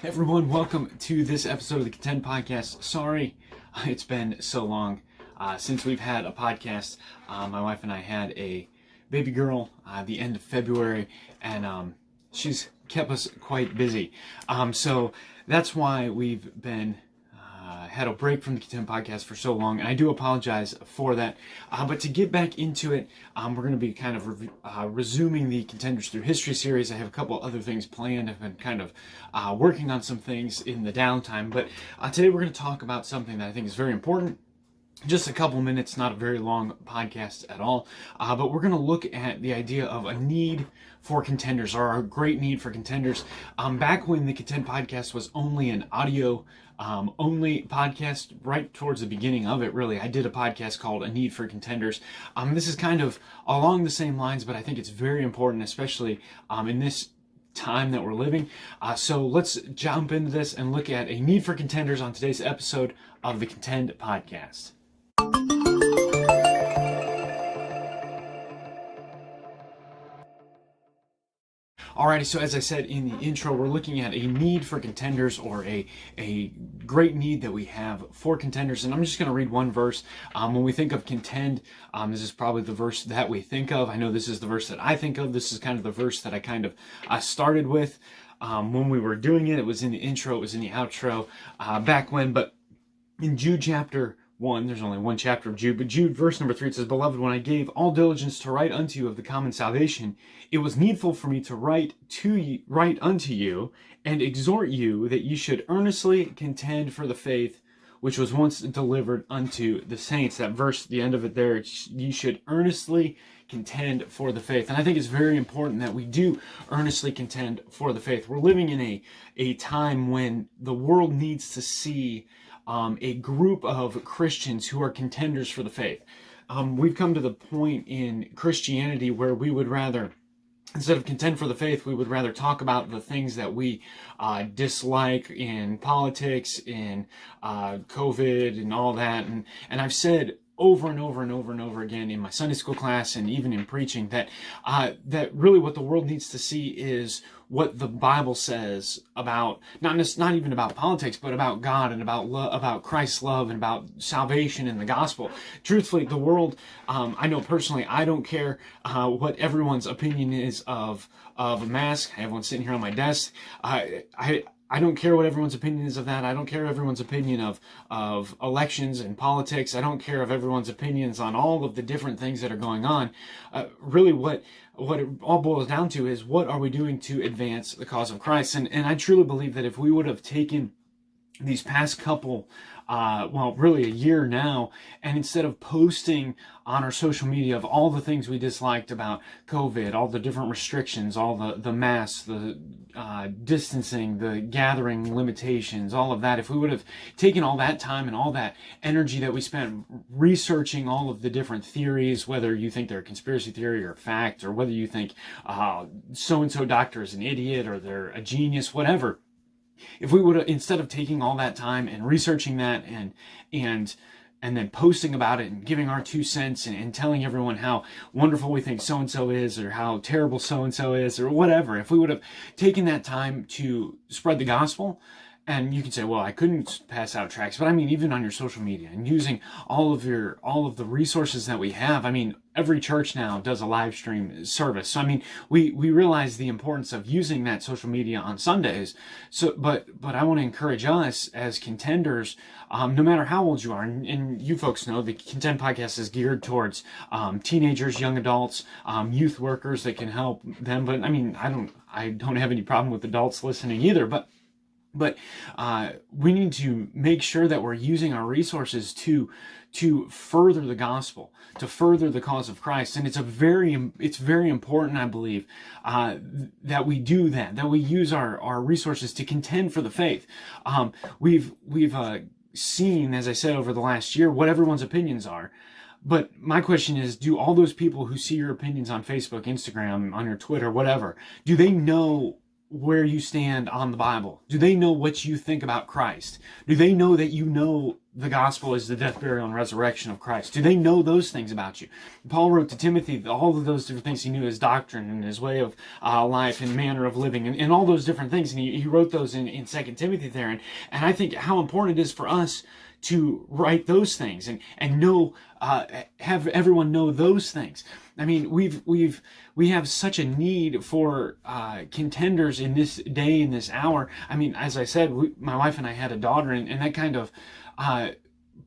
Everyone, welcome to this episode of the Contend podcast. Sorry, it's been so long since we've had a podcast. My wife and I had a baby girl the end of February, and she's kept us quite busy. So that's why we've been had a break from the Contend podcast for so long, and I do apologize for that. But to get back into it, we're going to be kind of resuming the Contenders Through History series. I have a couple other things planned. I've been kind of working on some things in the downtime, but today we're going to talk about something that I think is very important. Just a couple minutes, not a very long podcast at all, but we're going to look at the idea of a need for contenders, or a great need for contenders. Back when the Contend podcast was only an audio only podcast, right towards the beginning of it, really, I did a podcast called A Need for Contenders. This is kind of along the same lines, but I think it's very important, especially in this time that we're living. So let's jump into this and look at a need for contenders on today's episode of the Contend podcast. Alrighty, so as I said in the intro, we're looking at a need for contenders, or a great need that we have for contenders. And I'm just going to read one verse. When we think of contend, this is probably the verse that we think of. I know this is the verse that I think of. This is kind of the verse that I kind of started with when we were doing it. It was in the intro, it was in the outro back when. But in Jude chapter 1, there's only one chapter of Jude, but Jude verse number 3, it says, "Beloved, when I gave all diligence to write unto you of the common salvation, it was needful for me to write unto you, and exhort you that you should earnestly contend for the faith which was once delivered unto the saints." That verse, the end of it there, you should earnestly contend for the faith. And I think it's very important that we do earnestly contend for the faith. We're living in a time when the world needs to see a group of Christians who are contenders for the faith. We've come to the point in Christianity where we would rather, instead of contend for the faith, we would rather talk about the things that we dislike in politics, in COVID, and all that. And I've said over and over and over and over again in my Sunday school class and even in preaching that that really what the world needs to see is what the Bible says about not even about politics, but about God and about Christ's love and about salvation and the gospel. Truthfully, the world, I know personally, I don't care what everyone's opinion is of a mask. I have one sitting here on my desk. I don't care what everyone's opinion is of that. I don't care everyone's opinion of elections and politics. I don't care of everyone's opinions on all of the different things that are going on. Really, what it all boils down to is, what are we doing to advance the cause of Christ? And I truly believe that if we would have taken these past couple, really a year now, and instead of posting on our social media of all the things we disliked about COVID, all the different restrictions, all the masks, the distancing, the gathering limitations, all of that, if we would have taken all that time and all that energy that we spent researching all of the different theories, whether you think they're a conspiracy theory or fact, or whether you think so-and-so doctor is an idiot or they're a genius, whatever, if we would have, instead of taking all that time and researching that and then posting about it and giving our 2 cents and telling everyone how wonderful we think so-and-so is, or how terrible so-and-so is, or whatever, if we would have taken that time to spread the gospel. And you can say, well, I couldn't pass out tracts, but I mean, even on your social media and using all of the resources that we have. I mean, every church now does a live stream service. So I mean, we realize the importance of using that social media on Sundays. So, but I want to encourage us as contenders, no matter how old you are, and you folks know the Contend podcast is geared towards teenagers, young adults, youth workers that can help them. But I mean, I don't have any problem with adults listening either. But we need to make sure that we're using our resources to further the gospel, to further the cause of Christ. And it's very important, I believe, that we do that we use our resources to contend for the faith. We've seen, as I said, over the last year, what everyone's opinions are. But my question is, do all those people who see your opinions on Facebook, Instagram, on your Twitter, whatever, do they know where you stand on the Bible? Do they know what you think about Christ? Do they know that you know the gospel is the death, burial, and resurrection of Christ? Do they know those things about you? Paul wrote to Timothy all of those different things he knew, his doctrine and his way of life and manner of living, and all those different things. And he wrote those in 2 Timothy there. And I think how important it is for us to write those things and know, have everyone know those things. I mean, we have such a need for contenders in this day, in this hour. I mean, as I said, my wife and I had a daughter, and that kind of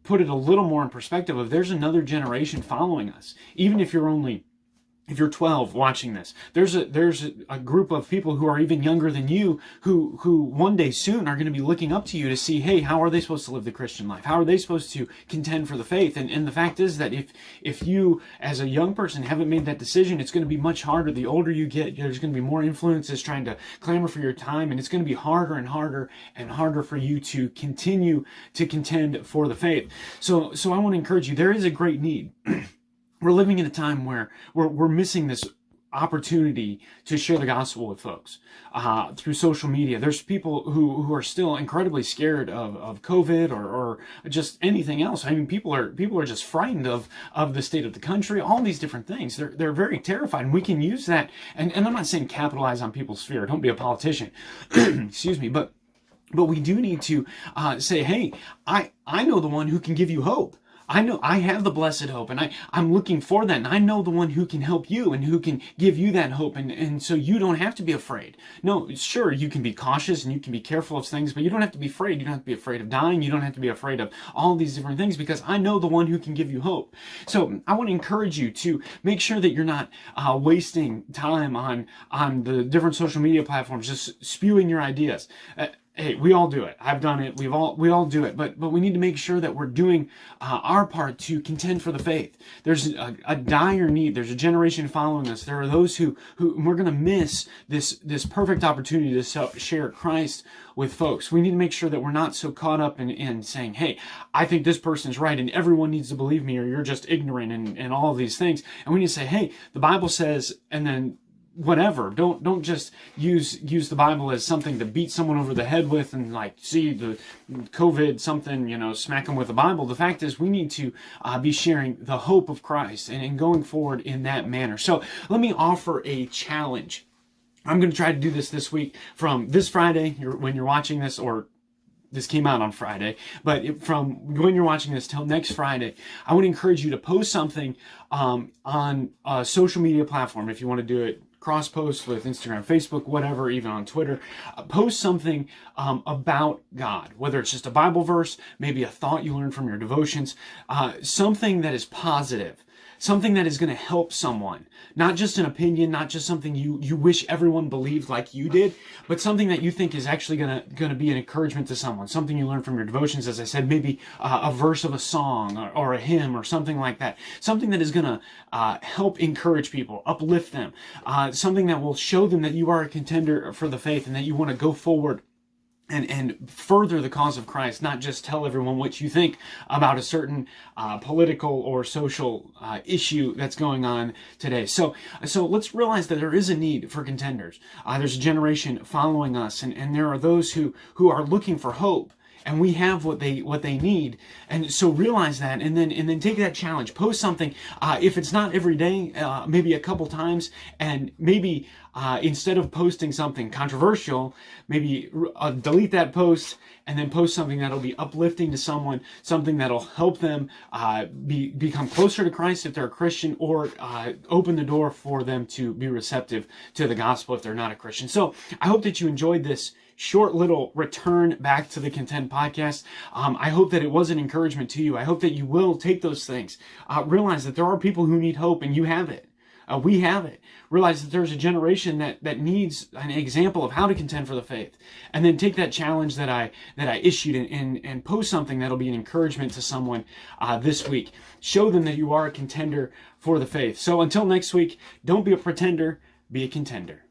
put it a little more in perspective of there's another generation following us. Even if you're 12 watching this, there's a group of people who are even younger than you who one day soon are going to be looking up to you to see, hey, how are they supposed to live the Christian life? How are they supposed to contend for the faith? And the fact is that if you as a young person haven't made that decision, it's going to be much harder. The older you get, there's going to be more influences trying to clamor for your time, and it's going to be harder and harder and harder for you to continue to contend for the faith. So I want to encourage you, there is a great need. We're living in a time where we're missing this opportunity to share the gospel with folks through social media. There's people who are still incredibly scared of COVID or just anything else. I mean, people are just frightened of the state of the country, all these different things. They're very terrified, and we can use that. And I'm not saying capitalize on people's fear. Don't be a politician. Excuse me, but we do need to say, hey, I know the one who can give you hope. I know I have the blessed hope, and I'm looking for that, and I know the one who can help you and who can give you that hope, and so you don't have to be afraid. No, sure, you can be cautious and you can be careful of things, but you don't have to be afraid. You don't have to be afraid of dying. You don't have to be afraid of all these different things, because I know the one who can give you hope. So I want to encourage you to make sure that you're not wasting time on the different social media platforms just spewing your ideas. Hey, we all do it. I've done it. We all do it. But we need to make sure that we're doing our part to contend for the faith. There's a dire need. There's a generation following us. There are those who we're going to miss this perfect opportunity to share Christ with folks. We need to make sure that we're not so caught up in saying, hey, I think this person's right and everyone needs to believe me, or you're just ignorant and all of these things. And we need to say, hey, the Bible says, and then whatever. Don't just use the Bible as something to beat someone over the head with and like, see the COVID something, smack them with the Bible. The fact is, we need to be sharing the hope of Christ and going forward in that manner. So let me offer a challenge. I'm going to try to do this week from this Friday, when you're watching this, or this came out on Friday, but from when you're watching this till next Friday, I would encourage you to post something on a social media platform. If you want to do it cross post with Instagram, Facebook, whatever, even on Twitter, post something about God, whether it's just a Bible verse, maybe a thought you learned from your devotions, something that is positive, something that is going to help someone, not just an opinion, not just something you wish everyone believed like you did, but something that you think is actually going to be an encouragement to someone, something you learned from your devotions, as I said, maybe a verse of a song or a hymn or something like that, something that is going to help encourage people, uplift them, something that will show them that you are a contender for the faith and that you want to go forward and further the cause of Christ, not just tell everyone what you think about a certain political or social issue that's going on today. So let's realize that there is a need for contenders. There's a generation following us, and there are those who are looking for hope. And we have what they need, and so realize that, and then take that challenge. Post something, if it's not every day, maybe a couple times, and maybe instead of posting something controversial, maybe delete that post and then post something that'll be uplifting to someone, something that'll help them become closer to Christ if they're a Christian, or open the door for them to be receptive to the gospel if they're not a Christian. So I hope that you enjoyed this short little return back to the Contend podcast. I hope that it was an encouragement to you. I hope that you will take those things. Realize that there are people who need hope, and you have it. We have it. Realize that there's a generation that needs an example of how to contend for the faith. And then take that challenge that I issued and post something that'll be an encouragement to someone this week. Show them that you are a contender for the faith. So until next week, don't be a pretender, be a contender.